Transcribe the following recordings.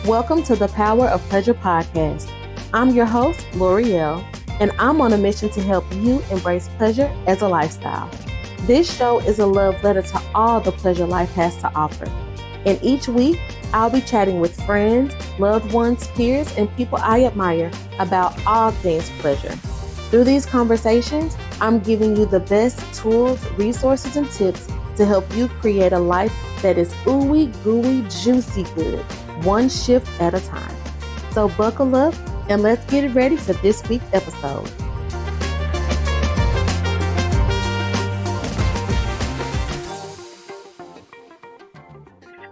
Welcome to the Power of Pleasure podcast. I'm your host, L'Oreal, and I'm on a mission to help you embrace pleasure as a lifestyle. This show is a love letter to all the pleasure life has to offer. And each week, I'll be chatting with friends, loved ones, peers, and people I admire about all things pleasure. Through these conversations, I'm giving you the best tools, resources, and tips to help you create a life that is ooey gooey juicy good, one shift at a time. So buckle up and let's get ready for this week's episode.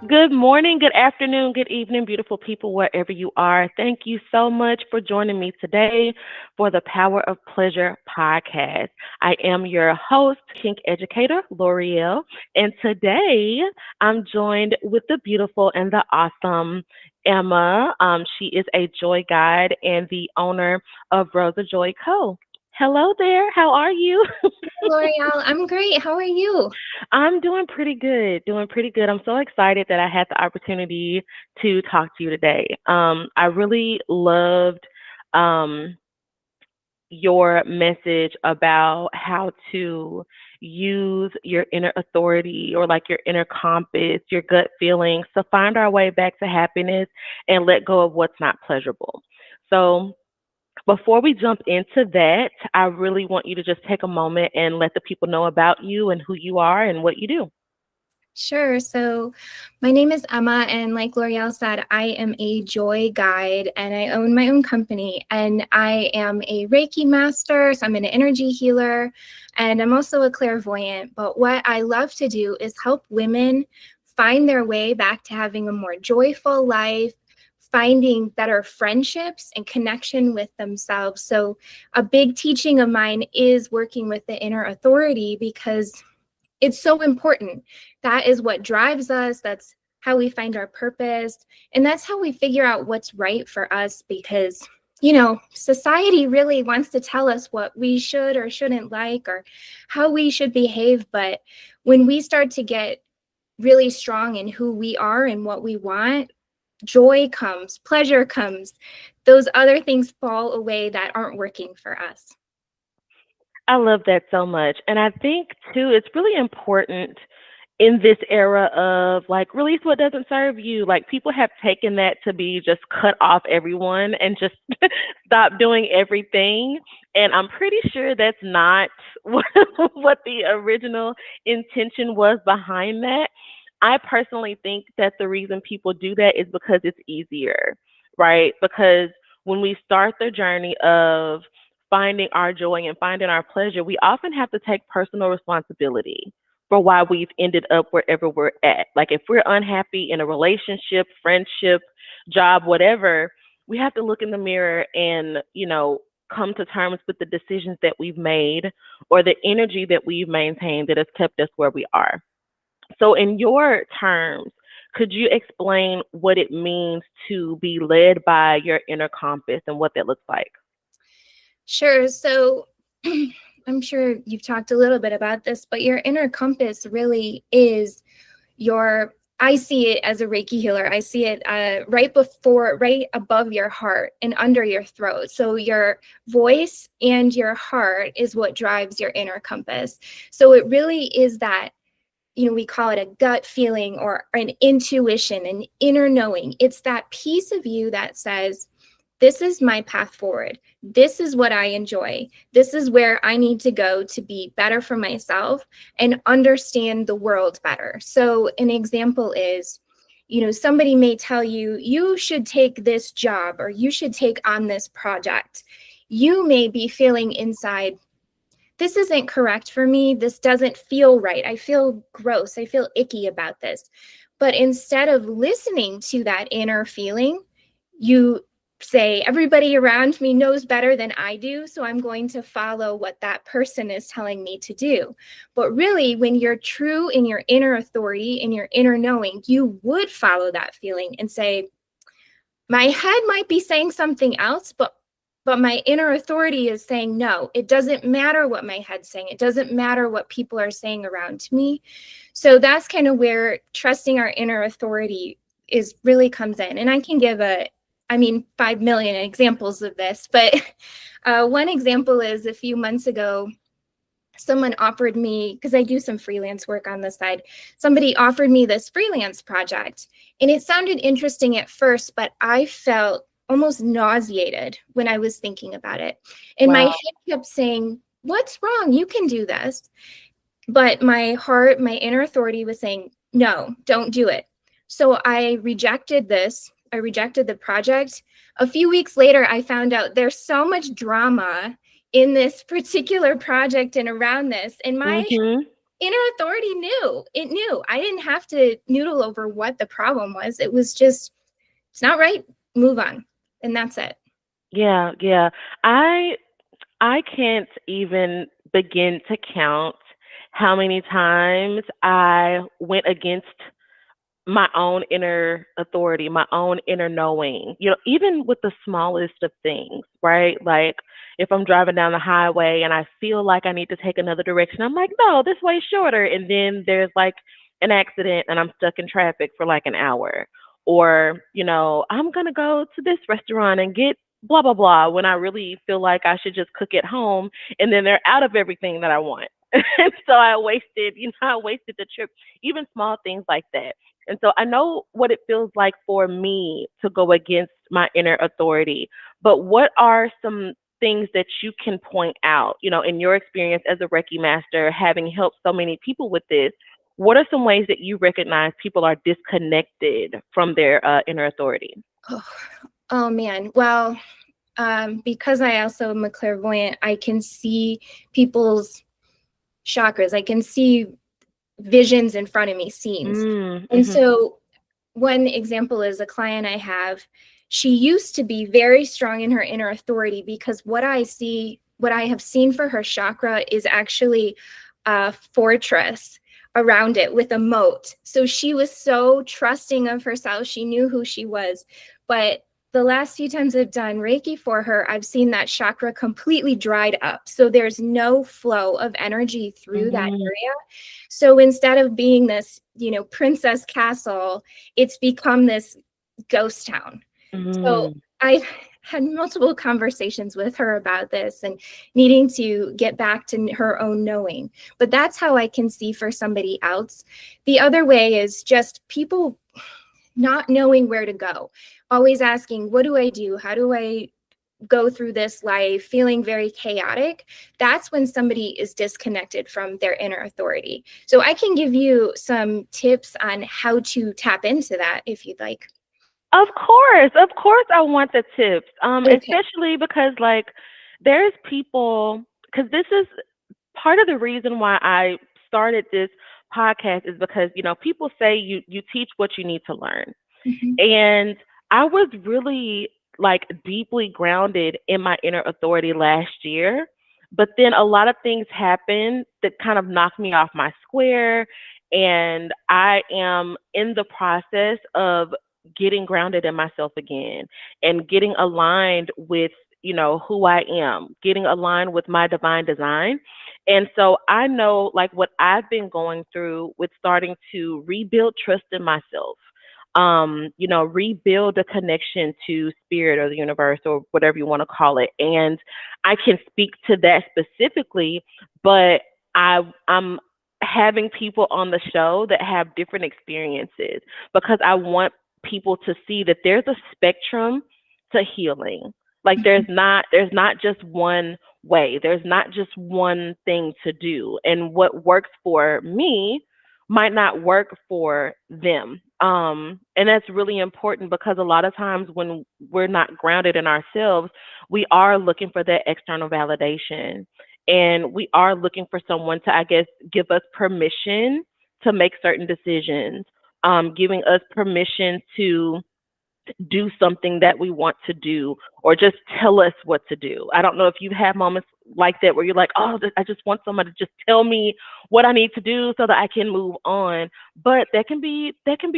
Good morning, good afternoon, good evening, beautiful people, wherever you are. Thank you so much for joining me today for the Power of Pleasure podcast. I am your host, kink educator, L'Oreal, and today I'm joined with the beautiful and the awesome Emma. She is a joy guide and the owner of RoseJoyCo. Hello there, how are you? L'Oreal, I'm great. How are you? I'm doing pretty good, doing pretty good. I'm so excited that I had the opportunity to talk to you today. I really loved um, your message about how to use your inner authority or like your inner compass, your gut feelings to find our way back to happiness and let go of what's not pleasurable. So, before we jump into that, I really want you to just take a moment and let the people know about you and who you are and what you do. Sure. So, my name is Emma, and like L'Oreal said, I am a joy guide and I own my own company. And I am a Reiki master, so I'm an energy healer, and I'm also a clairvoyant. But what I love to do is help women find their way back to having a more joyful life, finding better friendships and connection with themselves. So, a big teaching of mine is working with the inner authority because it's so important. That is what drives us. That's how we find our purpose. And that's how we figure out what's right for us because, society really wants to tell us what we should or shouldn't like or how we should behave. But when we start to get really strong in who we are and what we want, joy comes, pleasure comes. Those other things fall away that aren't working for us. I love that so much. And I think, too, it's really important in this era of like release what doesn't serve you. Like people have taken that to be just cut off everyone and just stop doing everything. And I'm pretty sure that's not what the original intention was behind that. I personally think that the reason people do that is because it's easier, right? Because when we start the journey of finding our joy and finding our pleasure, we often have to take personal responsibility for why we've ended up wherever we're at. Like if we're unhappy in a relationship, friendship, job, whatever, we have to look in the mirror and, come to terms with the decisions that we've made or the energy that we've maintained that has kept us where we are. So, in your terms, could you explain what it means to be led by your inner compass and what that looks like? Sure. So I'm sure you've talked a little bit about this, but your inner compass really is I see it as a Reiki healer. I see it right above your heart and under your throat. So your voice and your heart is what drives your inner compass. So it really is that, we call it a gut feeling or an intuition, an inner knowing. It's that piece of you that says, this is my path forward. This is what I enjoy. This is where I need to go to be better for myself and understand the world better. So an example is, somebody may tell you, you should take this job or you should take on this project. You may be feeling inside, this isn't correct for me. This doesn't feel right. I feel gross. I feel icky about this. But instead of listening to that inner feeling, you say, everybody around me knows better than I do, so I'm going to follow what that person is telling me to do. But really, when you're true in your inner authority, in your inner knowing, you would follow that feeling and say, my head might be saying something else, but my inner authority is saying, no, it doesn't matter what my head's saying. It doesn't matter what people are saying around me. So that's kind of where trusting our inner authority is really comes in. And I can give 5 million examples of this, but one example is a few months ago, someone offered me, because I do some freelance work on the side, somebody offered me this freelance project. And it sounded interesting at first, but I felt almost nauseated when I was thinking about it. And my Wow. head kept saying, "What's wrong? You can do this." But my heart, my inner authority was saying, "No, don't do it." So I rejected this. I rejected the project. A few weeks later, I found out there's so much drama in this particular project and around this. And my Mhm. inner authority knew. It knew. I didn't have to noodle over what the problem was. It was just, it's not right. Move on. And that's it. Yeah, yeah. I I can't even begin to count how many times I went against my own inner authority, my own inner knowing, even with the smallest of things, right? Like if I'm driving down the highway and I feel like I need to take another direction, I'm like, no, this way's shorter. And then there's like an accident and I'm stuck in traffic for like an hour. Or, I'm going to go to this restaurant and get blah, blah, blah when I really feel like I should just cook at home. And then they're out of everything that I want. And so I wasted the trip, even small things like that. And so I know what it feels like for me to go against my inner authority. But what are some things that you can point out, in your experience as a Reiki master, having helped so many people with this? What are some ways that you recognize people are disconnected from their inner authority? Oh, oh man. Well, because I also am a clairvoyant, I can see people's chakras. I can see visions in front of me, scenes. And Mm-hmm. so one example is a client I have. She used to be very strong in her inner authority because what I have seen for her chakra is actually a fortress around it with a moat. So she was so trusting of herself. She knew who she was. But the last few times I've done Reiki for her, I've seen that chakra completely dried up. So there's no flow of energy through that Mm-hmm. area. So instead of being this, princess castle, it's become this ghost town. So Mm-hmm. I've had multiple conversations with her about this and needing to get back to her own knowing. But that's how I can see for somebody else. The other way is just people not knowing where to go, always asking, what do I do? How do I go through this life feeling very chaotic? That's when somebody is disconnected from their inner authority. So I can give you some tips on how to tap into that if you'd like. Of course, I want the tips. Okay. Especially because like there's people, because this is part of the reason why I started this podcast is because people say you teach what you need to learn. Mhm. And I was really like deeply grounded in my inner authority last year. But then a lot of things happened that kind of knocked me off my square. And I am in the process of getting grounded in myself again and getting aligned with, who I am, getting aligned with my divine design. And so I know like what I've been going through with starting to rebuild trust in myself, rebuild a connection to spirit or the universe or whatever you want to call it. And I can speak to that specifically, but I'm having people on the show that have different experiences because I want people to see that there's a spectrum to healing. Like there's not just one way. There's not just one thing to do. And what works for me might not work for them. And that's really important because a lot of times when we're not grounded in ourselves, we are looking for that external validation. And we are looking for someone to, I guess, give us permission to make certain decisions, giving us permission to do something that we want to do or just tell us what to do. I don't know if you've had moments like that where you're like, oh, I just want someone to just tell me what I need to do so that I can move on. But that can be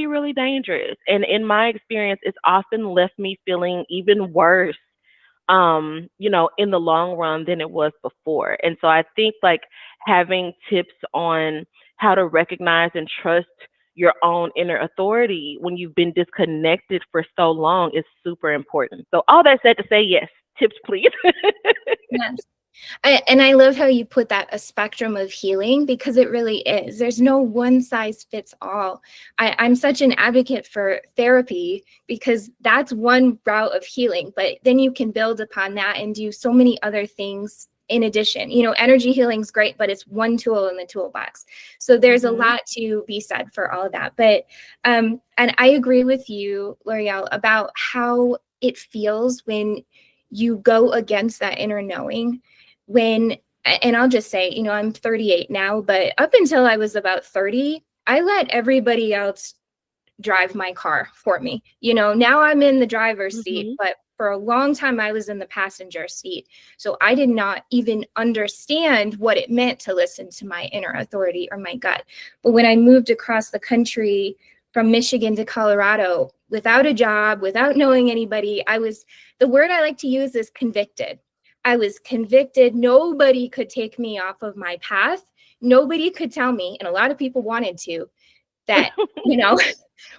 really dangerous. And in my experience, it's often left me feeling even worse, in the long run than it was before. And so I think like having tips on how to recognize and trust your own inner authority when you've been disconnected for so long is super important. So all that said to say, yes, tips please. Yes. And I love how you put that a spectrum of healing, because it really is. There's no one size fits all. I'm such an advocate for therapy because that's one route of healing, but then you can build upon that and do so many other things in addition. You know, energy healing is great, but it's one tool in the toolbox. So there's a Mhm. lot to be said for all of that. But and I agree with you, L'Oreal, about how it feels when you go against that inner knowing. When, and I'll just say, you know, I'm 38 now, but up until I was about 30, I let everybody else drive my car for me. You know, now I'm in the driver's seat, Mhm. but for a long time I was in the passenger seat. So I did not even understand what it meant to listen to my inner authority or my gut. But when I moved across the country from Michigan to Colorado without a job, without knowing anybody, the word I like to use is convicted. I was convicted. Nobody could take me off of my path. Nobody could tell me, and a lot of people wanted to, that, you know,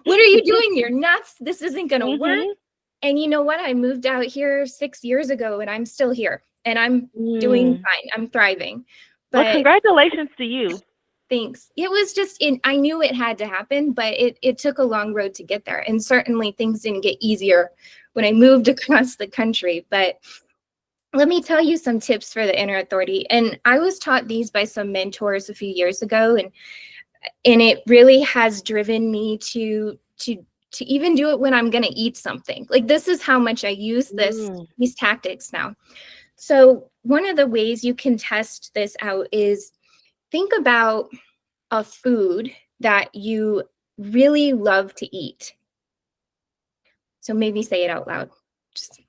what are you doing? You're nuts. This isn't going to work. Mhm. And you know what? I moved out here 6 years ago and I'm still here and I'm doing Mm. fine. I'm thriving. Well, But congratulations to you. thanks. It was just I knew it had to happen, but it took a long road to get there. And certainly things didn't get easier when I moved across the country. But let me tell you some tips for the inner authority. And I was taught these by some mentors a few years ago. And it really has driven me to even do it when I'm going to eat something. Like, this is how much I use Mm. these tactics now. So one of the ways you can test this out is think about a food that you really love to eat. So maybe say it out loud. Just,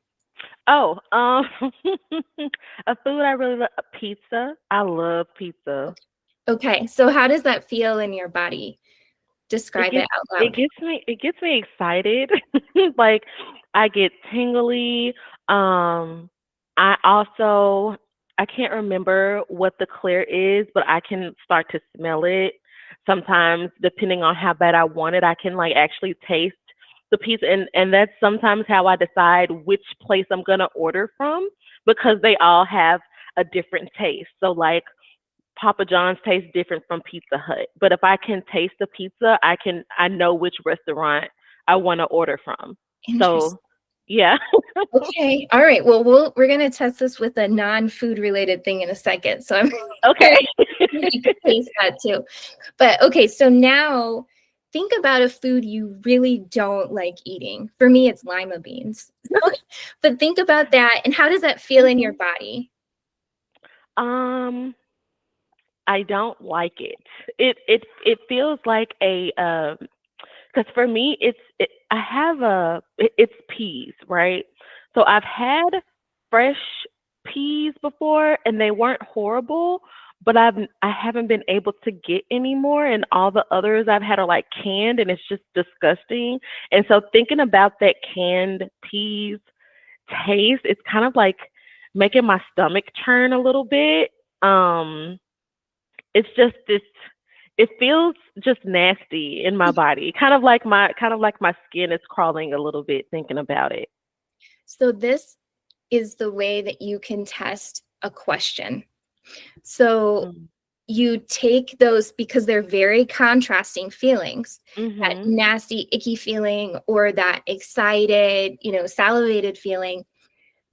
Oh, a food I really love, pizza. I love pizza. okay. So how does that feel in your body? It Describe it gets out it loud. gets me it gets me excited. Like I get tingly. Um I also I can't remember what the clear is, but I can start to smell it. Sometimes depending on how bad I want it, I can like actually taste the pizza and that's sometimes how I decide which place I'm going to order from because they all have a different taste. So like Papa John's tastes different from Pizza Hut. But if I can taste the pizza, I know which restaurant I want to order from. Interesting. So, yeah. Okay. All right. Well, we're gonna test this with a non-food related thing in a second. So I'm Okay. curious if you could taste that too. But okay, so now think about a food you really don't like eating. For me, it's lima beans. But think about that, and how does that feel in your Mhm. body? I don't like it. It feels like a because for me I have it's peas, right? So I've had fresh peas before and they weren't horrible, but I haven't been able to get any more and all the others I've had are like canned and it's just disgusting. And so thinking about that canned peas taste, it's kind of like making my stomach churn a little bit. Um it's just this it feels just nasty in my body. Kind of like my skin is crawling a little bit thinking about it. So this is the way that you can test a question. So Mm. you take those, because they're very contrasting feelings, that Mhm. nasty icky feeling or that excited, you know, salivated feeling.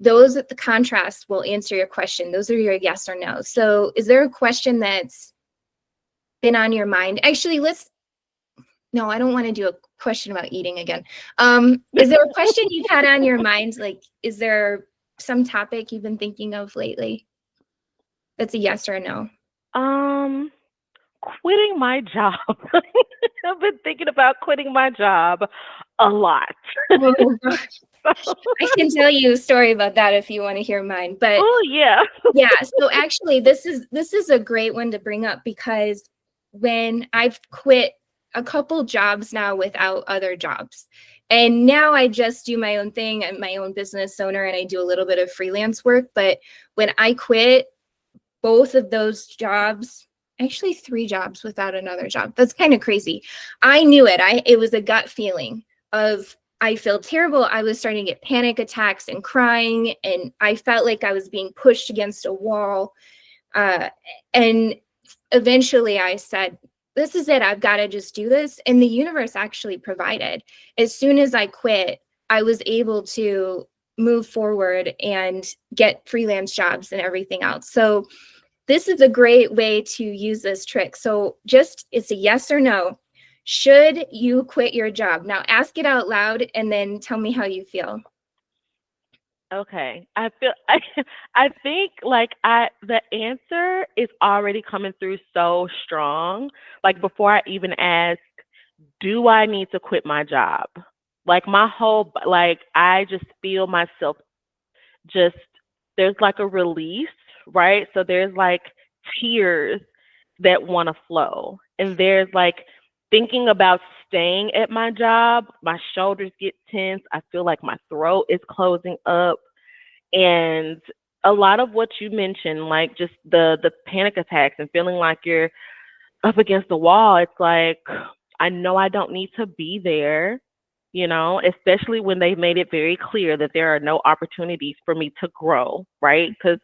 Those at the contrast will answer your question. Those are your yes or no. So is there a question that's been on your mind? Actually, let's no, I don't want to do a question about eating again. Is there a question you've had on your mind? Like, is there some topic you've been thinking of lately that's a yes or a no? Um Quitting my job. I've been thinking about quitting my job a lot. Oh, I can tell you a story about that if you want to hear mine. But Oh yeah. yeah, so actually this is a great one to bring up, because when I've quit a couple jobs now without other jobs, and now I just do my own thing. I'm my own business owner and I do a little bit of freelance work. But when I quit both of those jobs, actually 3 jobs without another job. That's kind of crazy. I knew it. It was a gut feeling of I feel terrible. I was starting to get panic attacks and crying, and I felt like I was being pushed against a wall. Uh, and eventually I said, this is it. I've got to just do this. And the universe actually provided. As soon as I quit, I was able to move forward and get freelance jobs and everything else. So this is a great way to use this trick. So just, it's a yes or no. Should you quit your job? Now ask it out loud and then tell me how you feel. Okay. I think like I the answer is already coming through so strong. Like before I even ask, do I need to quit my job? Like my whole like I just feel myself just there's like a release, right? So there's like tears that want to flow. And there's like thinking about staying at my job, my shoulders get tense. I feel like my throat is closing up. And a lot of what you mentioned, like just the panic attacks and feeling like you're up against the wall, it's like I know I don't need to be there, especially when they've made it very clear that there are no opportunities for me to grow, right? Because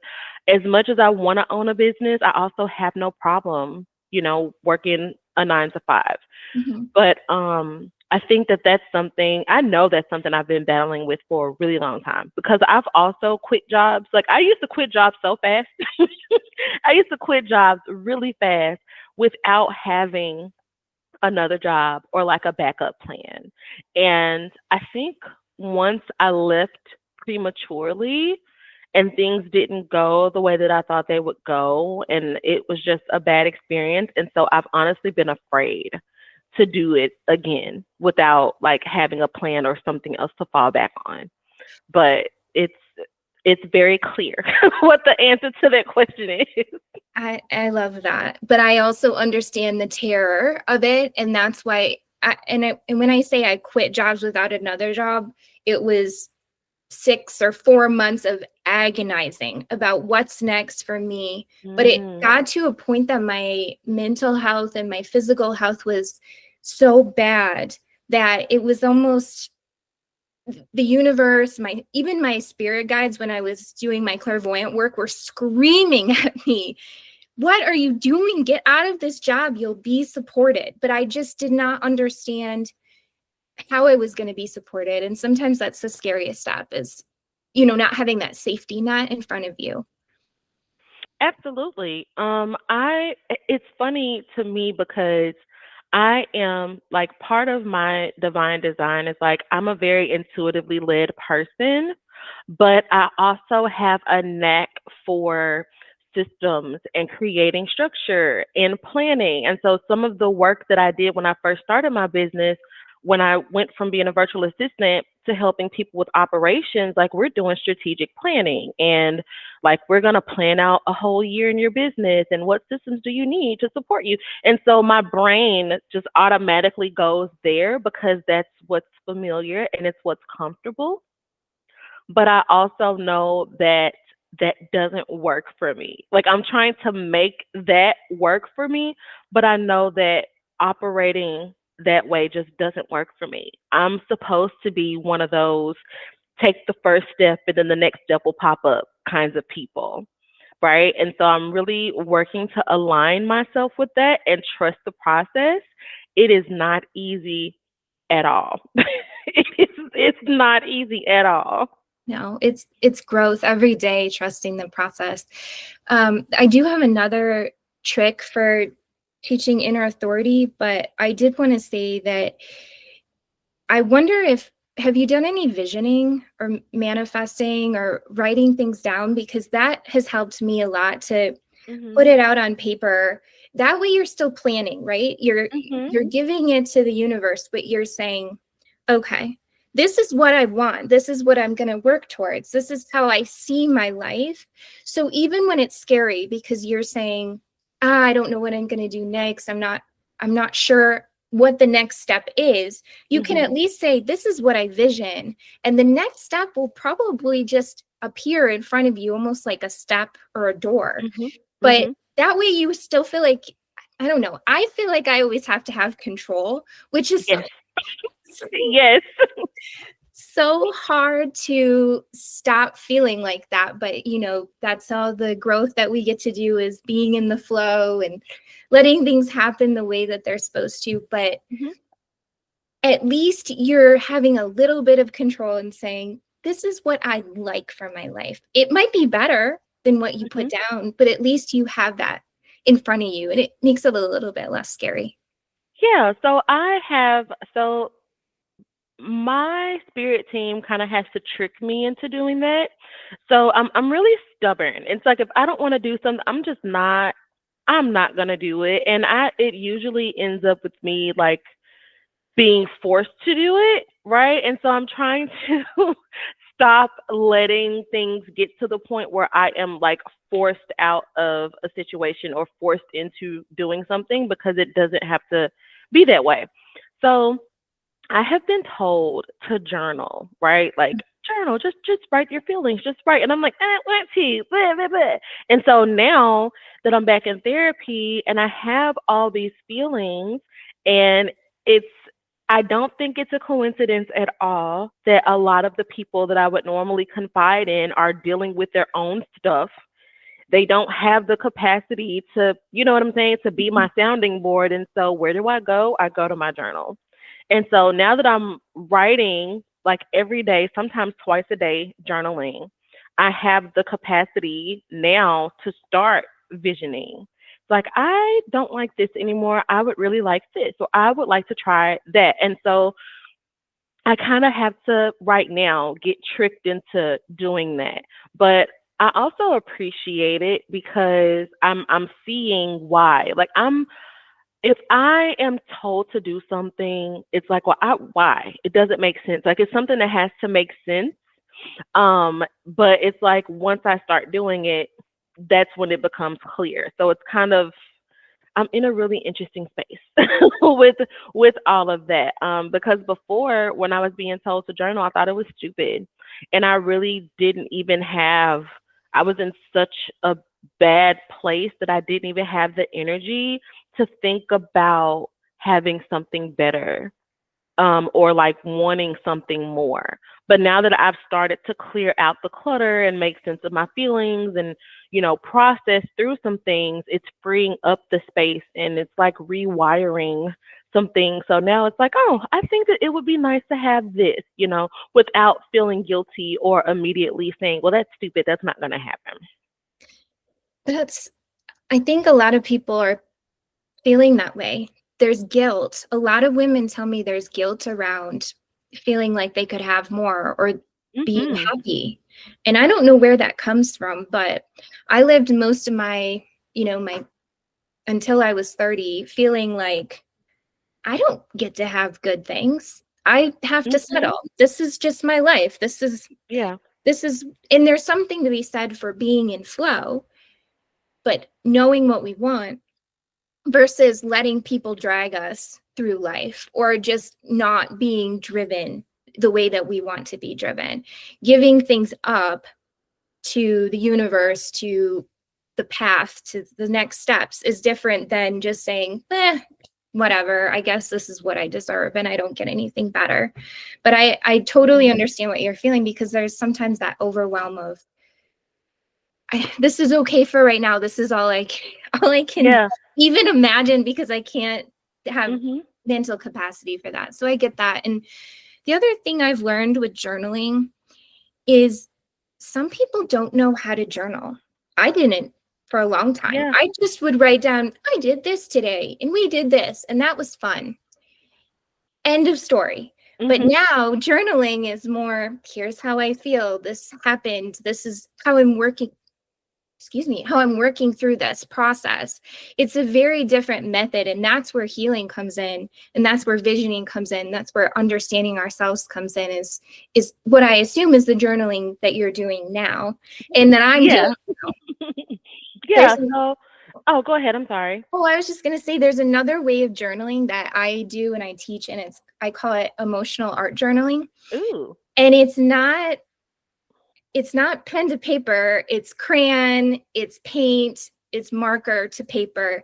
as much as I want to own a business, I also have no problem, working a 9 to 5. Mhm. But I think that that's something I know that's something I've been battling with for a really long time because I've also quit jobs. Like I used to quit jobs so fast. I used to quit jobs really fast without having another job or like a backup plan. And I think once I left prematurely and things didn't go the way that I thought they would go, and it was just a bad experience. And so I've honestly been afraid to do it again without like having a plan or something else to fall back on. But it's very clear what the answer to that question is. I love that. But I also understand the terror of it. And that's why and when I say I quit jobs without another job, it was 6 or 4 months of agonizing about what's next for me. But it Mm, got to a point that my mental health and my physical health was so bad that it was almost the universe, even my spirit guides when I was doing my clairvoyant work were screaming at me, what are you doing? Get out of this job. You'll be supported. But I just did not understand how I was going to be supported. And sometimes that's the scariest step is, not having that safety net in front of you. absolutely. It's funny to me because I am like part of my divine design is like I'm a very intuitively led person, but I also have a knack for systems and creating structure and planning. And so some of the work that I did when I first started my business, when I went from being a virtual assistant to helping people with operations, like we're doing strategic planning and like we're going to plan out a whole year in your business and what systems do you need to support you. And so my brain just automatically goes there because that's what's familiar and it's what's comfortable. But I also know that that doesn't work for me. Like I'm trying to make that work for me, but I know that operating that way just doesn't work for me. I'm supposed to be one of those take the first step and then the next step will pop up kinds of people, right? And so I'm really working to align myself with that and trust the process. It is not easy at all. It's not easy at all. No, it's growth every day, trusting the process. I do have another trick for teaching inner authority, but I did want to say that I wonder if have you done any visioning or manifesting or writing things down? Because that has helped me a lot to put Mhm. it out on paper. That way you're still planning, right? Mhm. You're giving it to the universe, but you're saying, okay, this is what I want. This is what I'm going to work towards. This is how I see my life. So even when it's scary because you're saying, I don't know what I'm going to do next. I'm not sure what the next step is. You can at Mhm. least say, this is what I vision. And the next step will probably just appear in front of you, almost like a step or a door. Mhm. But Mhm. that way you still feel like I don't know. I feel like I always have to have control, which is Yes. so, Yes. so hard to stop feeling like that. But, you know, that's all the growth that we get to do, is being in the flow and letting things happen the way that they're supposed to. But Mhm. at least you're having a little bit of control and saying, this is what I like for my life. It might be better than what you put Mhm. down, but at least you have that in front of you, and it makes it a little bit less scary. Yeah, so my spirit team kind of has to trick me into doing that. So I'm really stubborn. It's like if I don't want to do something, I'm not gonna do it. And I it usually ends up with me like being forced to do it, right? And so I'm trying to stop letting things get to the point where I am like forced out of a situation or forced into doing something, because it doesn't have to be that way. So I have been told to journal, right? Like journal, just write your feelings, just write. And I'm like, want to, blah, blah, blah. And so now that I'm back in therapy and I have all these feelings, and it's I don't think it's a coincidence at all that a lot of the people that I would normally confide in are dealing with their own stuff. They don't have the capacity to, you know what I'm saying, to be my sounding board. And so where do I go? I go to my journal. And so now that I'm writing like every day, sometimes twice a day, journaling, I have the capacity now to start visioning. Like, I don't like this anymore. I would really like this. So I would like to try that. And so I kind of have to right now get tricked into doing that. But I also appreciate it because I'm seeing why. Like, if I am told to do something, it's like, well, why? It doesn't make sense. Like, it's something that has to make sense. But it's like once I start doing it, that's when it becomes clear. So it's kind of I'm in a really interesting space with all of that. Because before, when I was being told to journal, I thought it was stupid, and I really didn't even have. I was in such a bad place that I didn't even have the energy to think about having something better, or like wanting something more. But now that I've started to clear out the clutter and make sense of my feelings and, process through some things, it's freeing up the space and it's like rewiring some things. So now it's like, oh, I think that it would be nice to have this, without feeling guilty or immediately saying, well, that's stupid. That's not going to happen. That's, I think a lot of people are feeling that way. There's guilt. A lot of women tell me there's guilt around feeling like they could have more or being Hmm. happy. And I don't know where that comes from, but I lived most of my, my until I was 30 feeling like I don't get to have good things. I have to Hmm. settle. This is just my life. Yeah. This is and there's something to be said for being in flow, but knowing what we want versus letting people drag us through life or just not being driven the way that we want to be driven. Giving things up to the universe, to the path, to the next steps is different than just saying, whatever, I guess this is what I deserve and I don't get anything better. But I totally Hmm. understand what you're feeling, because there's sometimes that overwhelm of, this is okay for right now. This is all I can Yeah. even imagine, because I can't have Hmm. mental capacity for that. So I get that. And the other thing I've learned with journaling is some people don't know how to journal. I didn't for a long time. Yeah. I just would write down, I did this today and we did this and that was fun. End of story. But Hmm. now journaling is more, here's how I feel. This happened. This is how I'm working. Excuse me, how I'm working through this process. It's a very different method, and that's where healing comes in, and that's where visioning comes in. That's where understanding ourselves comes in. Is what I assume is the journaling that you're doing now, and that I'm doing Yeah. now. There's Yeah. So, oh, go ahead. I'm sorry. I was just gonna say there's another way of journaling that I do and I teach, and I call it emotional art journaling, Ooh. and it's not pen to paper, it's crayon, it's paint, it's marker to paper.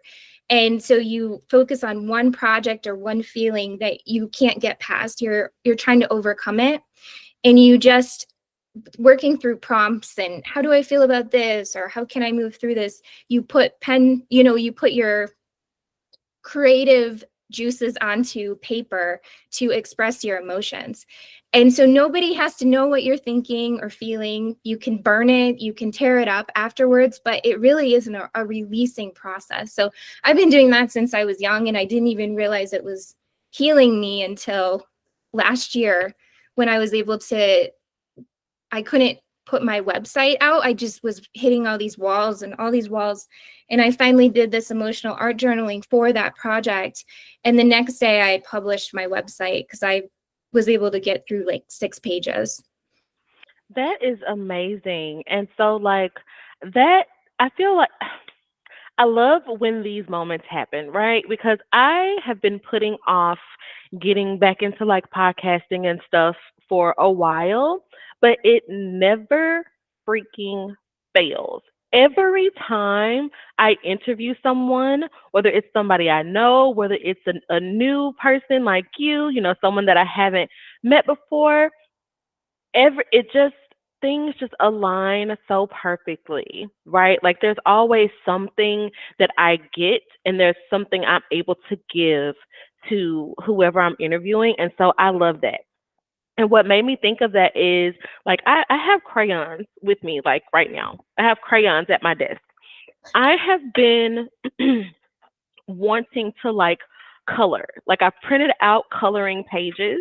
And so you focus on one project or one feeling that you can't get past. You're trying to overcome it, and you just working through prompts and how do I feel about this, or how can I move through this. You put pen, you put your creative juices onto paper to express your emotions. And so nobody has to know what you're thinking or feeling. You can burn it, you can tear it up afterwards, but it really isn't a releasing process. So I've been doing that since I was young, and I didn't even realize it was healing me until last year when I was able to. I couldn't put my website out. I just was hitting all these walls and all these walls. And I finally did this emotional art journaling for that project. And the next day I published my website because I was able to get through like 6 pages. That is amazing. And so, like, that, I feel like I love when these moments happen, right? Because I have been putting off getting back into like podcasting and stuff for a while, but it never freaking fails. Every time I interview someone, whether it's somebody I know, whether it's a new person like you, someone that I haven't met before, it just things just align so perfectly, right? Like there's always something that I get and there's something I'm able to give to whoever I'm interviewing. And so I love that. And what made me think of that is like I have crayons with me like right now. I have crayons at my desk. I have been wanting to like color. Like I've printed out coloring pages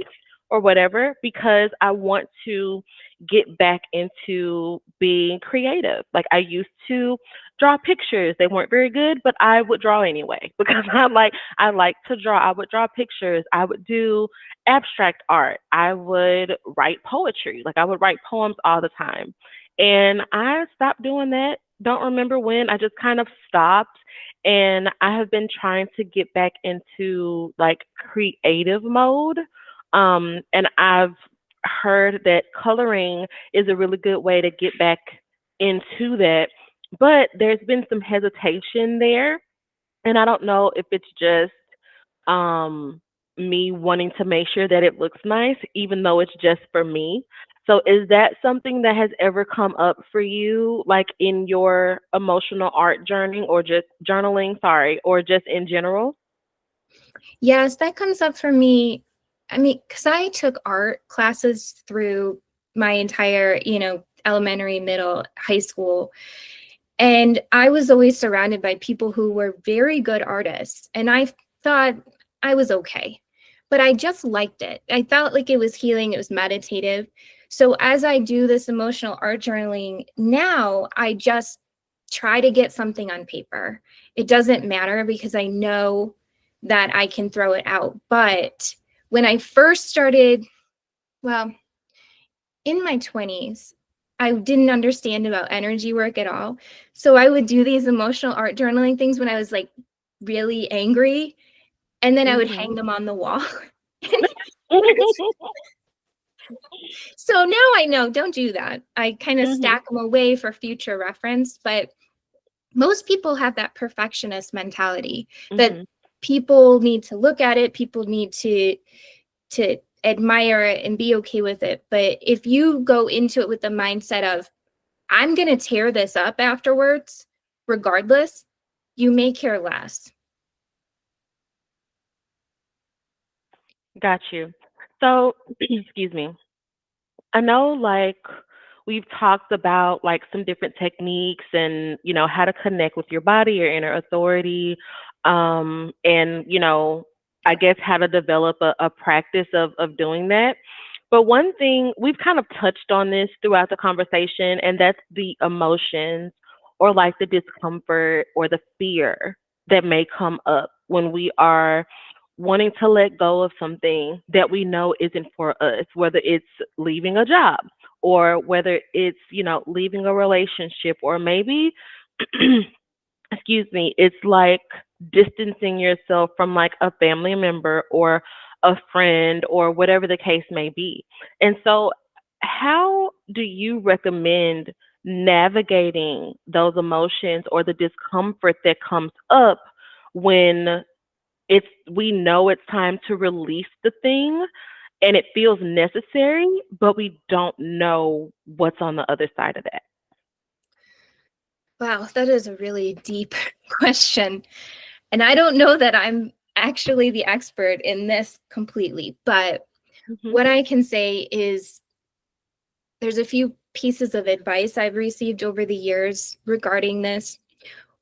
or whatever because I want to get back into being creative. Like I used to draw pictures. They weren't very good, but I would draw anyway because I like to draw. I would draw pictures. I would do abstract art. I would write poetry. Like I would write poems all the time. And I stopped doing that. Don't remember when. I just kind of stopped and I have been trying to get back into like creative mode. And I've heard that coloring is a really good way to get back into that. But there's been some hesitation there, and I don't know if it's just um me wanting to make sure that it looks nice, even though it's just for me. So is that something that has ever come up for you, like in your emotional art journey or just journaling, sorry, or just in general? Yes, that comes up for me. I mean, because I took art classes through my entire, elementary, middle, high school. And I was always surrounded by people who were very good artists. And I thought I was okay, but I just liked it. I felt like it was healing, it was meditative. So as I do this emotional art journaling now, I just try to get something on paper. It doesn't matter because I know that I can throw it out. But when I first started, well, in my 20s, I didn't understand about energy work at all. So I would do these emotional art journaling things when I was like really angry, and then I would hang Mhm. them on the wall. So now I know, don't do that. I kind of Mhm. stack them away for future reference, but most people have that perfectionist mentality that Mhm. people need to look at it, people need to admire it and be okay with it. But if you go into it with the mindset of I'm going to tear this up afterwards, regardless, you may care less. Got you. So, excuse me. I know like we've talked about like some different techniques and how to connect with your body, your inner authority, and I guess how to develop a practice of doing that. But one thing we've kind of touched on this throughout the conversation, and that's the emotions or like the discomfort or the fear that may come up when we are wanting to let go of something that we know isn't for us, whether it's leaving a job or whether it's, leaving a relationship or maybe, excuse me, it's like distancing yourself from like a family member or a friend or whatever the case may be. And so, how do you recommend navigating those emotions or the discomfort that comes up when we know it's time to release the thing and it feels necessary, but we don't know what's on the other side of that. Wow, that is a really deep question. And I don't know that I'm actually the expert in this completely, but Mhm. what I can say is there's a few pieces of advice I've received over the years regarding this.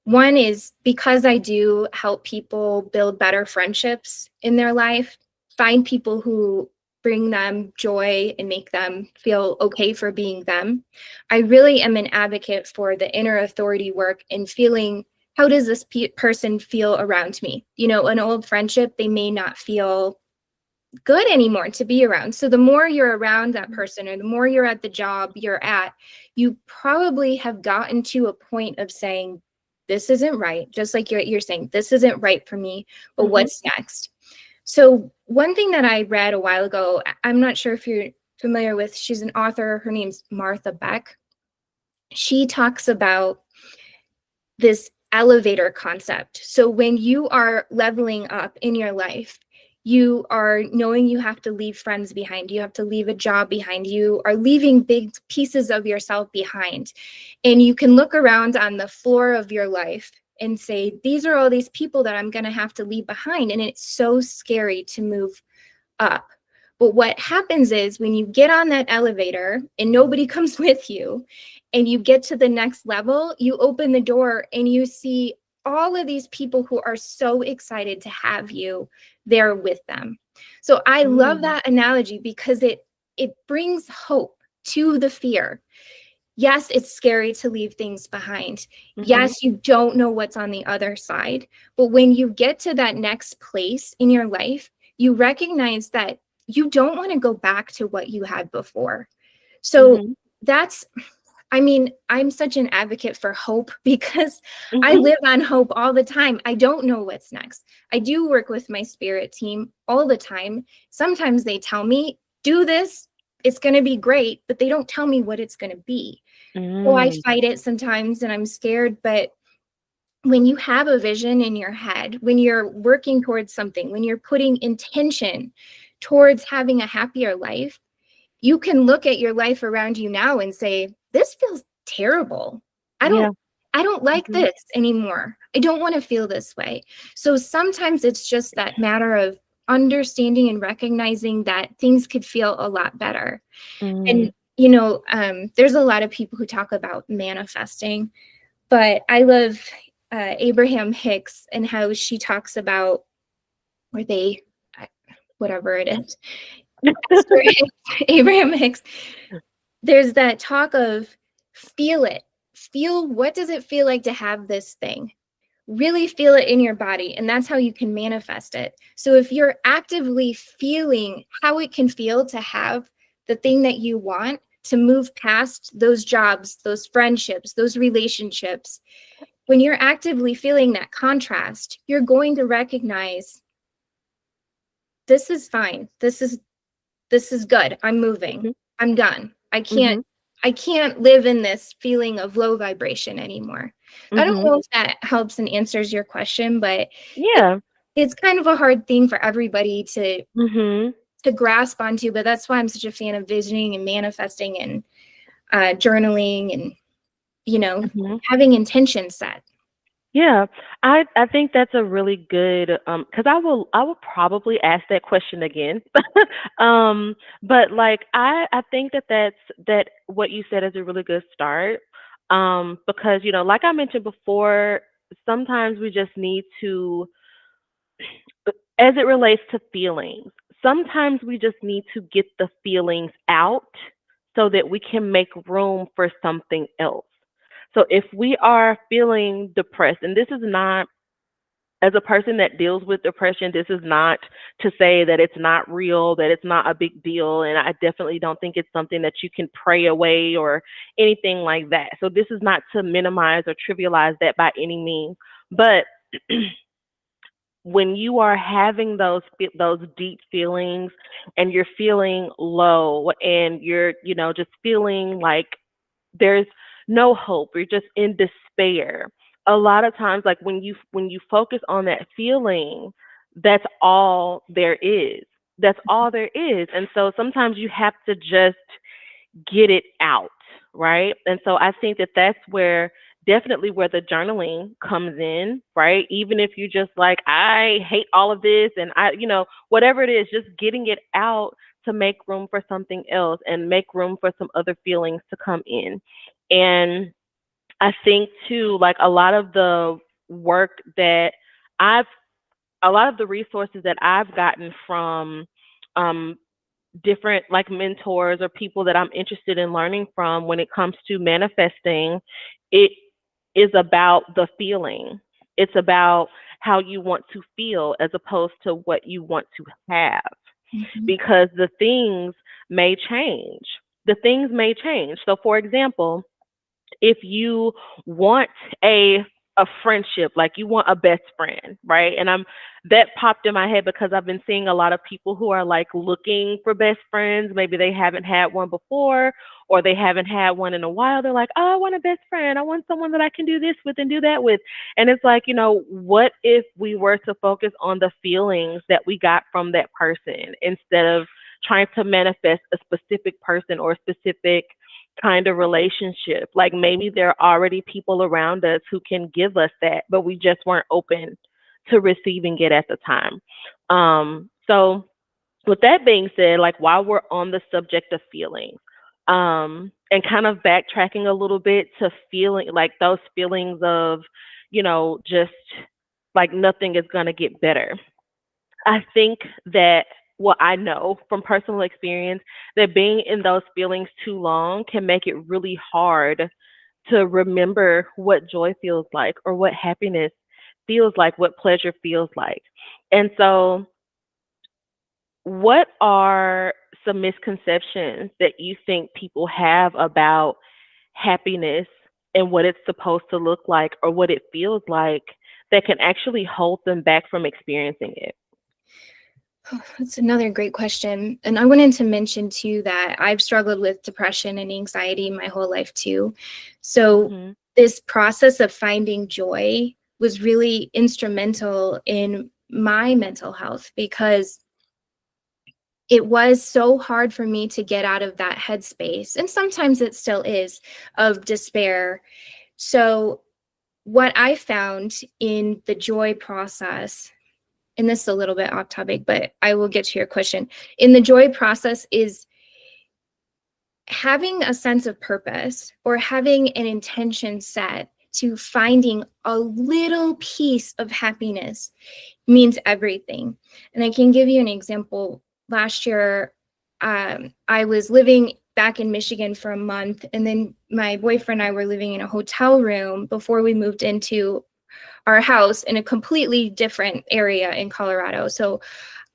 One is because I do help people build better friendships in their life, find people who bring them joy and make them feel okay for being them. I really am an advocate for the inner authority work and feeling how does this person feel around me? You know, an old friendship, they may not feel good anymore to be around. So the more you're around that person or the more you're at the job you're at, you probably have gotten to a point of saying, this isn't right. Just like you're saying, this isn't right for me, but Mhm. what's next? So one thing that I read a while ago, I'm not sure if you're familiar with, she's an author, her name's Martha Beck. She talks about this elevator concept. So when you are leveling up in your life, you are knowing you have to leave friends behind, you have to leave a job behind, you are leaving big pieces of yourself behind. And you can look around on the floor of your life and say, these are all these people that I'm going to have to leave behind. And it's so scary to move up. But what happens is when you get on that elevator and nobody comes with you and you get to the next level, you open the door and you see all of these people who are so excited to have you there with them. So I love Mm. that analogy because it brings hope to the fear. Yes, it's scary to leave things behind. Mhm. Yes, you don't know what's on the other side. But when you get to that next place in your life, you recognize that you don't want to go back to what you had before. So Mhm. that's, I mean, I'm such an advocate for hope because I Mhm. live on hope all the time. I don't know what's next. I do work with my spirit team all the time. Sometimes they tell me, do this, it's going to be great, but they don't tell me what it's going to be. So I Mm. fight it sometimes and I'm scared, but when you have a vision in your head, when you're working towards something, when you're putting intention towards having a happier life, you can look at your life around you now and say, this feels terrible. I don't Yeah. I don't like Mhm. this anymore. I don't want to feel this way. So sometimes it's just that matter of understanding and recognizing that things could feel a lot better. Mm. And there's a lot of people who talk about manifesting, but I love Abraham Hicks and how she talks about where they, whatever it is, Esther Hicks, Abraham Hicks. There's that talk of feel it. Feel what does it feel like to have this thing? Really feel it in your body, and that's how you can manifest it. So if you're actively feeling how it can feel to have the thing that you want, to move past those jobs, those friendships, those relationships, when you're actively feeling that contrast, you're going to recognize this is fine. This is good. I'm moving. Mhm. I'm done. Mhm. I can't live in this feeling of low vibration anymore. I don't Mhm. know if that helps and answers your question, but it, Yeah. it's kind of a hard thing for everybody Mhm. to grasp onto, but that's why I'm such a fan of visioning and manifesting and journaling and you know Mhm. having intention set. Yeah, I think that's a really good because I will probably ask that question again. But like I think that what you said is a really good start. Because like I mentioned before, sometimes we just need to, as it relates to feelings, sometimes we just need to get the feelings out so that we can make room for something else. So if we are feeling depressed, and this is not, as a person that deals with depression, this is not to say that it's not real, that it's not a big deal. And I definitely don't think it's something that you can pray away or anything like that. So this is not to minimize or trivialize that by any means. But when you are having those deep feelings and you're feeling low and you're just feeling like there's no hope, you're just in despair, a lot of times, like when you focus on that feeling, that's all there is. That's all there is. And so sometimes you have to just get it out, right? And so I think that that's where definitely where the journaling comes in, right? Even if you just like, I hate all of this and whatever it is, just getting it out to make room for something else and make room for some other feelings to come in. And I think too, like work that I've, a lot of the resources that I've gotten from um, different like mentors or people that I'm interested in learning from when it comes to manifesting, it is about the feeling. It's about how you want to feel as opposed to what you want to have Mhm. because the things may change. The things may change. So, for example, if you want a friendship, like you want a best friend, right? And I'm that popped in my head because I've been seeing a lot of people who are like looking for best friends. Maybe they haven't had one before or they haven't had one in a while. They're like, "Oh, I want a best friend. I want someone that I can do this with and do that with." And it's like, what if we were to focus on the feelings that we got from that person instead of trying to manifest a specific person or a specific kind of relationship. Like maybe there are already people around us who can give us that, but we just weren't open to receiving it at the time. So with that being said, like while we're on the subject of feelings, and kind of backtracking a little bit to feeling like those feelings of, just like nothing is gonna get better. I think that what I know from personal experience that being in those feelings too long can make it really hard to remember what joy feels like or what happiness feels like, what pleasure feels like. And so, what are some misconceptions that you think people have about happiness and what it's supposed to look like or what it feels like that can actually hold them back from experiencing it? Oh, that's another great question. And I wanted to mention too that I've struggled with depression and anxiety my whole life too. So Mhm. this process of finding joy was really instrumental in my mental health because it was so hard for me to get out of that headspace. And sometimes it still is of despair. So what I found in the joy process, and this is a little bit off topic, but I will get to your question. In the joy process is having a sense of purpose or having an intention set to finding a little piece of happiness means everything. And I can give you an example. Last year, I was living back in Michigan for a month, and then my boyfriend and I were living in a hotel room before we moved into our house in a completely different area in Colorado. So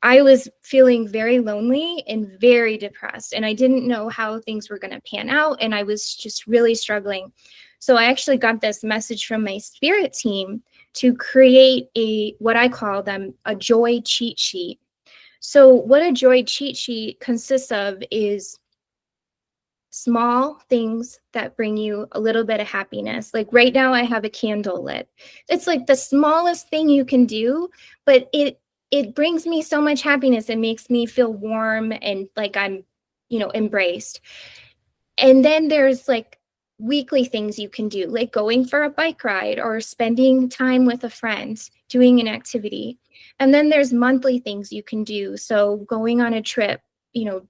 I was feeling very lonely and very depressed, and I didn't know how things were going to pan out, and I was just really struggling. So I actually got this message from my spirit team to create what I call them a joy cheat sheet. So what a joy cheat sheet consists of is small things that bring you a little bit of happiness. Like right now I have a candle lit. It's like the smallest thing you can do, but it brings me so much happiness. It makes me feel warm and like I'm, embraced. And then there's like weekly things you can do, like going for a bike ride or spending time with a friend, doing an activity. And then there's monthly things you can do. So going on a trip,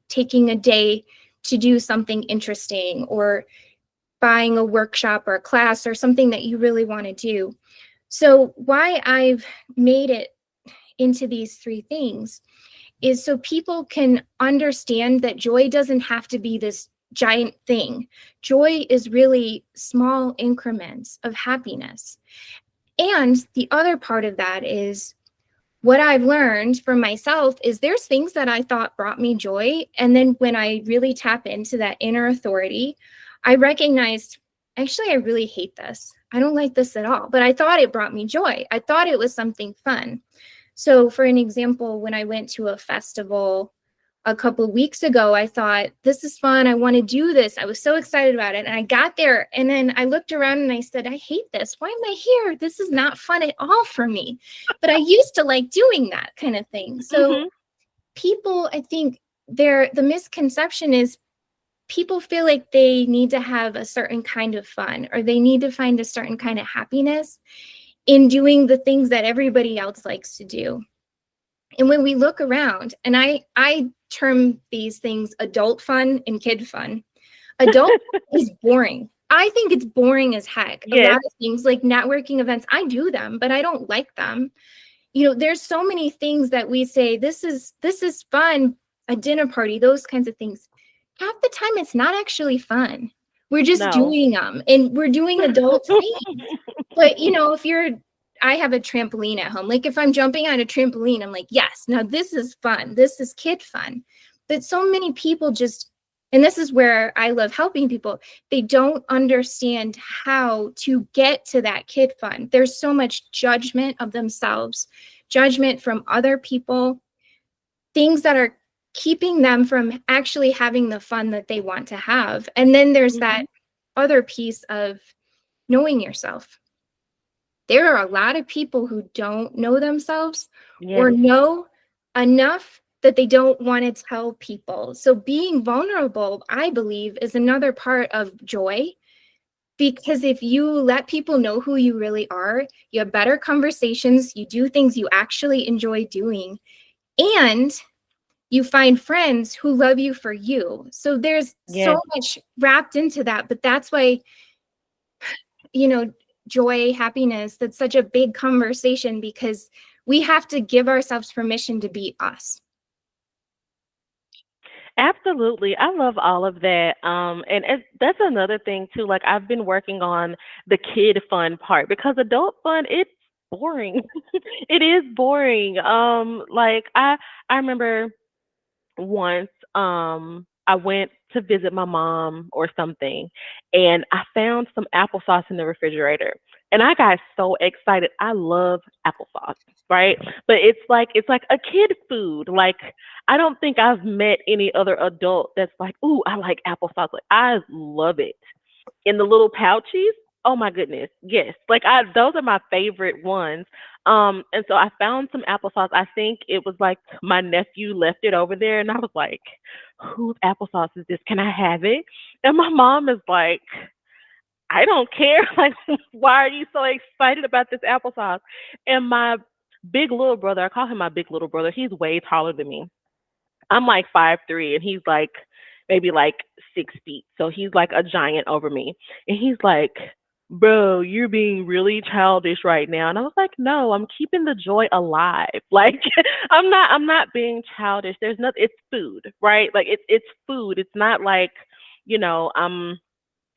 taking a day to do something interesting or buying a workshop or a class or something that you really want to do. So why I've made it into these three things is so people can understand that joy doesn't have to be this giant thing. Joy is really small increments of happiness. And the other part of that is what I've learned from myself is there's things that I thought brought me joy. And then when I really tap into that inner authority, I recognized, actually, I really hate this. I don't like this at all. But I thought it brought me joy. I thought it was something fun. So for an example, when I went to a festival a couple weeks ago, I thought, this is fun. I want to do this. I was so excited about it. And I got there and then I looked around and I said, I hate this. Why am I here? This is not fun at all for me. But I used to like doing that kind of thing. So Mhm. people, I think the misconception is people feel like they need to have a certain kind of fun or they need to find a certain kind of happiness in doing the things that everybody else likes to do. And when we look around, and I term these things adult fun and kid fun. Adult is boring. I think it's boring as heck. A lot Yes. of things like networking events, I do them, but I don't like them. You know, there's so many things that we say, this is fun, a dinner party, those kinds of things. Half the time it's not actually fun. We're just No. doing them and we're doing adult things. But you know, I have a trampoline at home. Like if I'm jumping on a trampoline, I'm like, yes, now this is fun. This is kid fun. But so many people just, and this is where I love helping people, they don't understand how to get to that kid fun. There's so much judgment of themselves, judgment from other people, things that are keeping them from actually having the fun that they want to have. And then there's that Mhm. other piece of knowing yourself. There are a lot of people who don't know themselves or Yes. know enough that they don't want to tell people. So being vulnerable, I believe, is another part of joy, because if you let people know who you really are, you have better conversations, you do things you actually enjoy doing, and you find friends who love you for you. So there's so Yes. much wrapped into that, but that's why, you know, joy, happiness, that's such a big conversation, because we have to give ourselves permission to be us. Absolutely. I love all of that. And that's another thing too. Like I've been working on the kid fun part because adult fun, it's boring. It is boring. Like I remember once I went to visit my mom or something and I found some applesauce in the refrigerator. And I got so excited. I love applesauce, right? But it's like a kid food. Like I don't think I've met any other adult that's like, "Ooh, I like applesauce." Like I love it in the little pouches. Oh my goodness. Yes. Like I those are my favorite ones. And so I found some applesauce. I think it was like my nephew left it over there and I was like, whose applesauce is this? Can I have it? And my mom is like, I don't care. Like, why are you so excited about this applesauce? And my big little brother, I call him my big little brother, he's way taller than me. I'm like 5'3" and he's like maybe like 6 feet. So he's like a giant over me. And he's like, "Bro, you're being really childish right now." And I was like, "No, I'm keeping the joy alive." Like I'm not being childish. There's nothing it's food, right? Like it's food. It's not like, I'm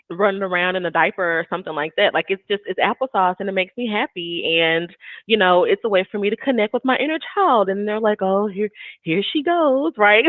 running around in a diaper or something like that. Like it's applesauce and it makes me happy and it's a way for me to connect with my inner child and they're like, "Oh, here she goes," right?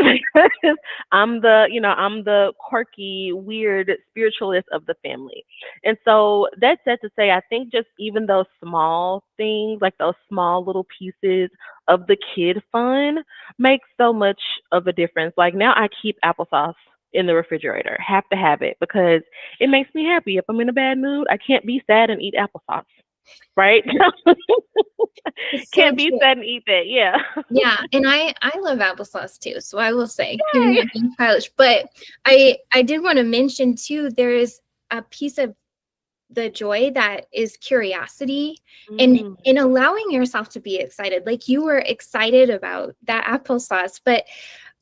I'm the quirky, weird spiritualist of the family. And so that's said to say I think just even those small things, like those small little pieces of the kid fun make so much of a difference. Like now I keep applesauce in the refrigerator. Have to have it because it makes me happy. If I'm in a bad mood, I can't be sad and eat applesauce, right? It's so Can't be true. sad and eat that. Yeah. Yeah, and I love applesauce too. So I will say, you're Yay. not being childish. But I did want to mention too, there is a piece of the joy that is curiosity, and Mm, in allowing yourself to be excited. Like you were excited about that applesauce, but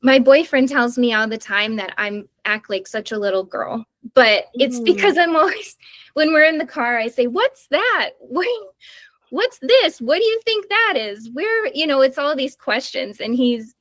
my boyfriend tells me all the time that I'm act like such a little girl. But it's mm. because I'm always, when we're in the car, I say, "What's that? What's this? What do you think that is?" It's all these questions, and he's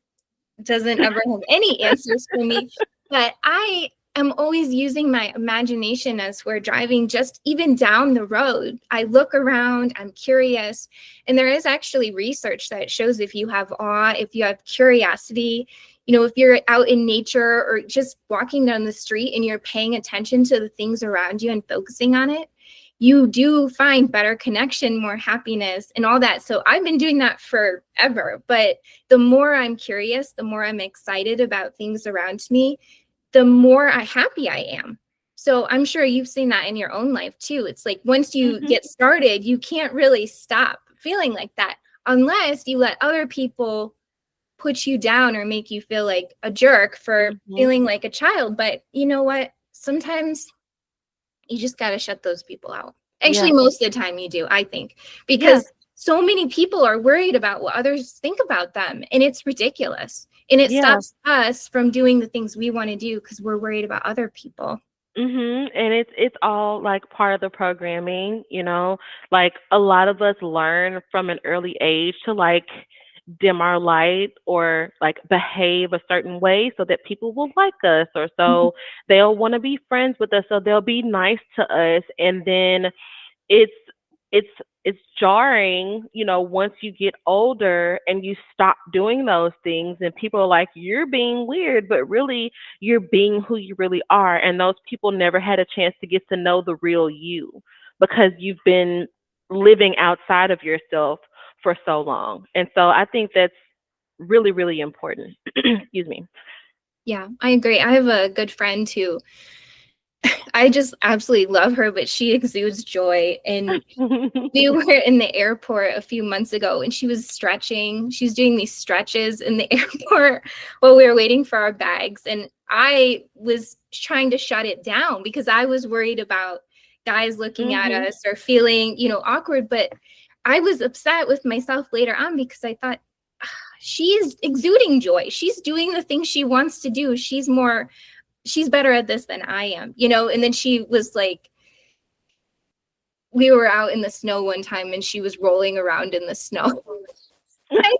doesn't ever have any answers for me. But I am always using my imagination as we're driving, just even down the road. I look around, I'm curious. And there is actually research that shows if you have awe, if you have curiosity, if you're out in nature or just walking down the street and you're paying attention to the things around you and focusing on it, you do find better connection, more happiness, and all that. So I've been doing that forever. But the more I'm curious, the more I'm excited about things around me, the more happy I am. So I'm sure you've seen that in your own life too. It's like once you Mhm. get started, you can't really stop feeling like that unless you let other people put you down or make you feel like a jerk for Mhm. feeling like a child. But you know what? Sometimes you just got to shut those people out. Actually, Yeah. most of the time you do, I think, Yeah. because so many people are worried about what others think about them, and it's ridiculous. And it Yeah. stops us from doing the things we want to do because we're worried about other people. And it's all like part of the programming, you know? Like a lot of us learn from an early age to like dim our light or like behave a certain way so that people will like us or so they'll want to be friends with us so they'll be nice to us, and then it's it's it's jarring, you know, once you get older and you stop doing those things and people are like, you're being weird, but really you're being who you really are. And those people never had a chance to get to know the real you because you've been living outside of yourself for so long. And so I think that's really, really important. Excuse me. Yeah, I agree. I have a good friend who I just absolutely love her, but she exudes joy. And we were in the airport a few months ago and she was stretching. She was doing these stretches in the airport while we were waiting for our bags. And I was trying to shut it down because I was worried about guys looking at Mhm. us or feeling, awkward. But I was upset with myself later on because I thought, "Ah, she is exuding joy. She's doing the things she wants to do. She's better at this than I am. And then she was like, we were out in the snow one time and she was rolling around in the snow. I,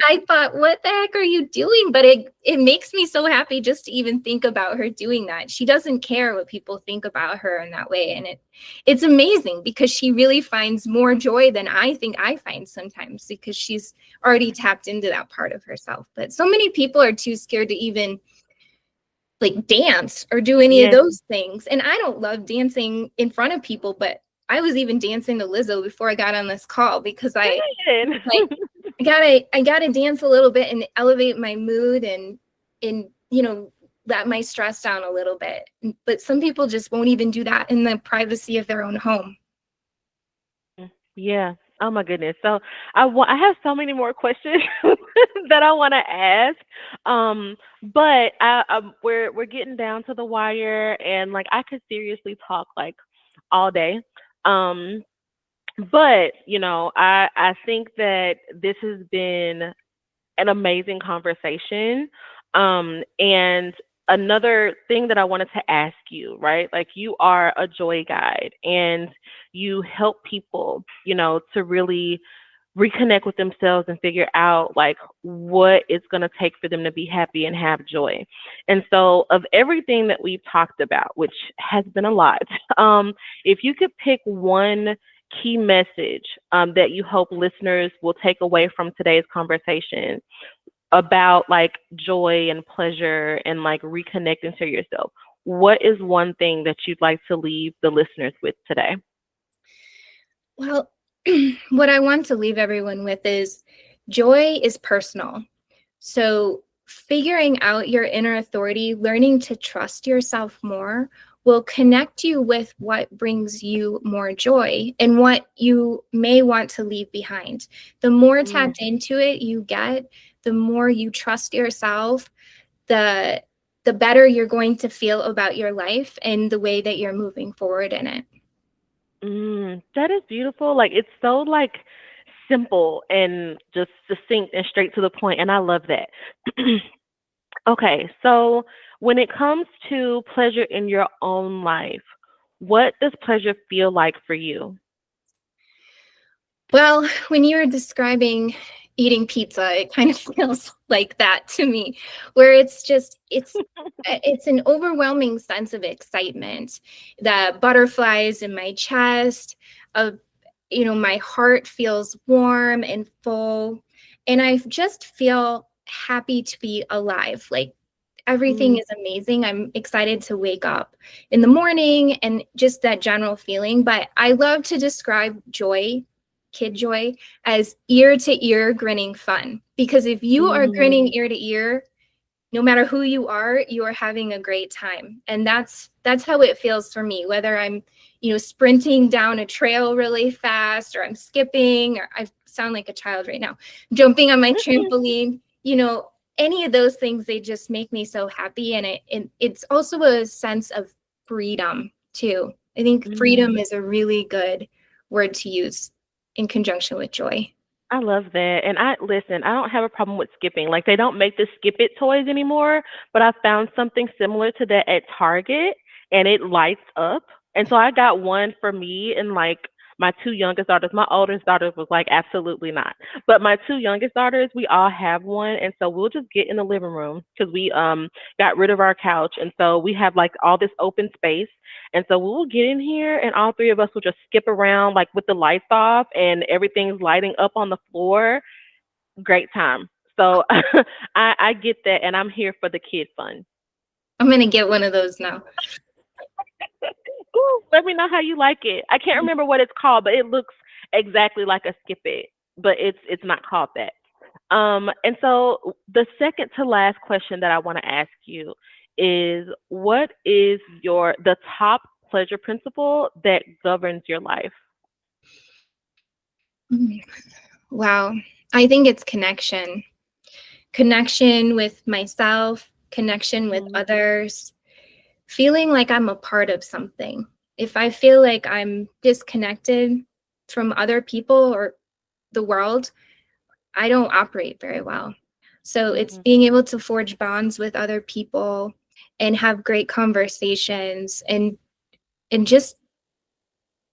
I thought, what the heck are you doing? But it makes me so happy just to even think about her doing that. She doesn't care what people think about her in that way. And it's amazing because she really finds more joy than I think I find sometimes because she's already tapped into that part of herself. But so many people are too scared to even like dance or do any of Yes. those things. And I don't love dancing in front of people, but I was even dancing to Lizzo before I got on this call because I Good. was like, I gotta dance a little bit and elevate my mood and let my stress down a little bit. But some people just won't even do that in the privacy of their own home. Yeah. Oh my goodness. So I have so many more questions that I want to ask. But we're getting down to the wire, and like I could seriously talk like all day. Um, but you know, I think that this has been an amazing conversation. And another thing that I wanted to ask you, right? Like you are a joy guide and you help people, you know, to really reconnect with themselves and figure out like what it's going to take for them to be happy and have joy. And so of everything that we've talked about, which has been a lot, um, if you could pick one key message that you hope listeners will take away from today's conversation about like joy and pleasure and like reconnecting to yourself, what is one thing that you'd like to leave the listeners with today? Well, what I want to leave everyone with is joy is personal. So, figuring out your inner authority, learning to trust yourself more, will connect you with what brings you more joy and what you may want to leave behind. The more Mm, tapped into it you get, the more you trust yourself, the the better you're going to feel about your life and the way that you're moving forward in it. that is beautiful. Like it's so like simple and just succinct and straight to the point, and I love that. Okay, so when it comes to pleasure in your own life, what does pleasure feel like for you? Well, when you were describing eating pizza, it kind of feels like that to me, where it's an overwhelming sense of excitement. The butterflies in my chest, of my heart feels warm and full, and I just feel happy to be alive. Like everything Mm, is amazing. I'm excited to wake up in the morning and just that general feeling. But I love to describe joy, kid joy, as ear to ear grinning fun. Because if you are grinning mm, ear to ear, no matter who you are having a great time. And that's how it feels for me, whether I'm, sprinting down a trail really fast, or I'm skipping, or I sound like a child right now, jumping on my trampoline, any of those things, they just make me so happy. And it's also a sense of freedom too. I think freedom mm. is a really good word to use in conjunction with joy. I love that. And I listen, I don't have a problem with skipping. Like they don't make the skip it toys anymore, but I found something similar to that at Target and it lights up. And so I got one for me and like my two youngest daughters. My oldest daughter was like absolutely not. But my two youngest daughters, we all have one and so we'll just get in the living room cuz we got rid of our couch and so we have like all this open space and so we'll get in here and all three of us will just skip around like with the lights off and everything's lighting up on the floor. Great time. So I get that and I'm here for the kid fun. I'm going to get one of those now. Ooh, let me know how you like it. I can't remember what it's called, but it looks exactly like a skip it, but it's not called that. And so the second to last question that I want to ask you is what is the top pleasure principle that governs your life? Mm. Wow. I think it's connection with myself, connection with Mhm. others, feeling like I'm a part of something. If I feel like I'm disconnected from other people or the world, I don't operate very well. So it's Mhm. being able to forge bonds with other people and have great conversations and just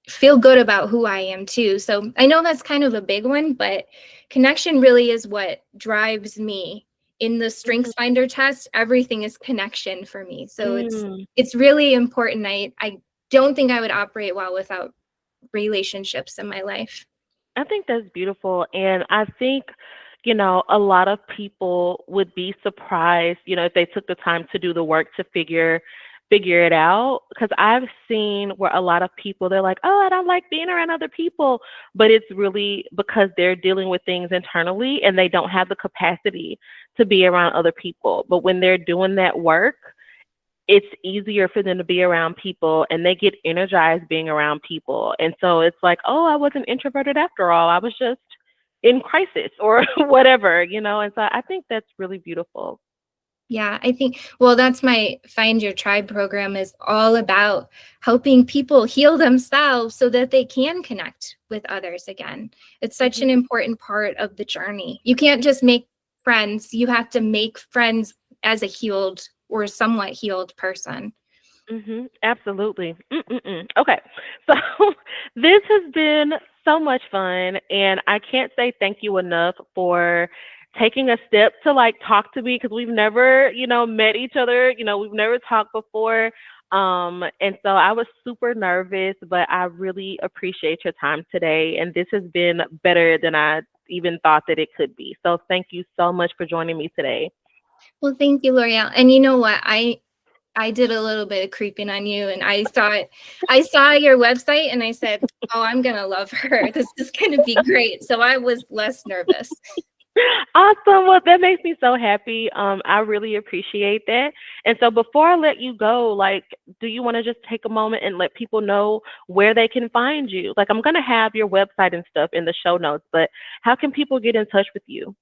feel good about who I am too. So I know that's kind of a big one, but connection really is what drives me. In the Mhm. Strengths Finder test, everything is connection for me. So Mm. it's really important. I don't think I would operate well without relationships in my life. I think that's beautiful. And I think, a lot of people would be surprised, if they took the time to do the work to figure it out. Because I've seen where a lot of people they're like, oh, I don't like being around other people, but it's really because they're dealing with things internally and they don't have the capacity to be around other people. But when they're doing that work, it's easier for them to be around people and they get energized being around people. And so it's like, oh, I wasn't introverted after all. I was just in crisis or whatever. And so I think that's really beautiful. Yeah, I think, well, that's my Find Your Tribe program is all about helping people heal themselves so that they can connect with others again. It's such an Mhm. important part of the journey. You can't just make friends, you have to make friends as a healed or somewhat healed person. Absolutely. Mm-mm-mm. Okay. So this has been so much fun, and I can't say thank you enough for taking a step to like talk to me because we've never, met each other. We've never talked before. And so I was super nervous, but I really appreciate your time today, and this has been better than I even thought that it could be. So thank you so much for joining me today. Well, thank you, L'Oreal. And you know what? I did a little bit of creeping on you, and I saw your website and I said, "Oh, I'm going to love her. This is going to be great." So I was less nervous. Awesome. Well, that makes me so happy. I really appreciate that. And so before I let you go, like, do you want to just take a moment and let people know where they can find you? Like, I'm going to have your website and stuff in the show notes, but how can people get in touch with you?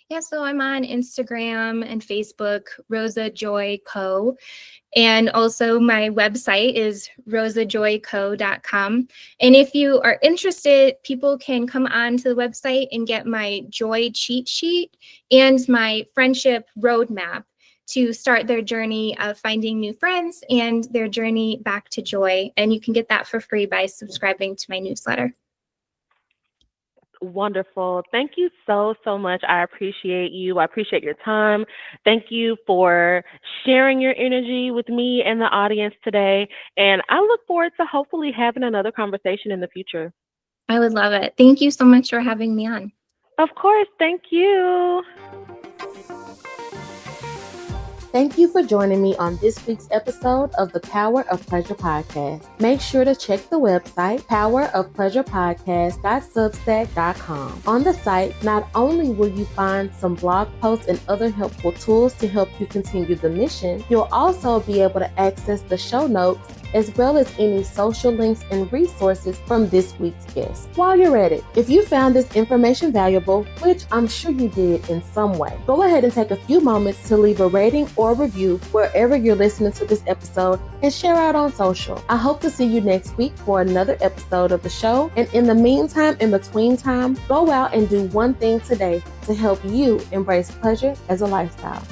Yeah, so I'm on Instagram and Facebook, RoseJoyCo. And also my website is rosajoyco.com. And if you are interested, people can come on to the website and get my joy cheat sheet and my friendship roadmap to start their journey of finding new friends and their journey back to joy. And you can get that for free by subscribing to my newsletter. Wonderful. Thank you so, so much. I appreciate you. I appreciate your time. Thank you for sharing your energy with me and the audience today. And I look forward to hopefully having another conversation in the future. I would love it. Thank you so much for having me on. Of course. Thank you. Thank you for joining me on this week's episode of the Power of Pleasure podcast. Make sure to check the website, powerofpleasurepodcast.substack.com. On the site, not only will you find some blog posts and other helpful tools to help you continue the mission, you'll also be able to access the show notes as well as any social links and resources from this week's guest. While you're at it, if you found this information valuable, which I'm sure you did in some way, go ahead and take a few moments to leave a rating or review wherever you're listening to this episode and share out on social. I hope to see you next week for another episode of the show. And in the meantime, in between time, go out and do one thing today to help you embrace pleasure as a lifestyle.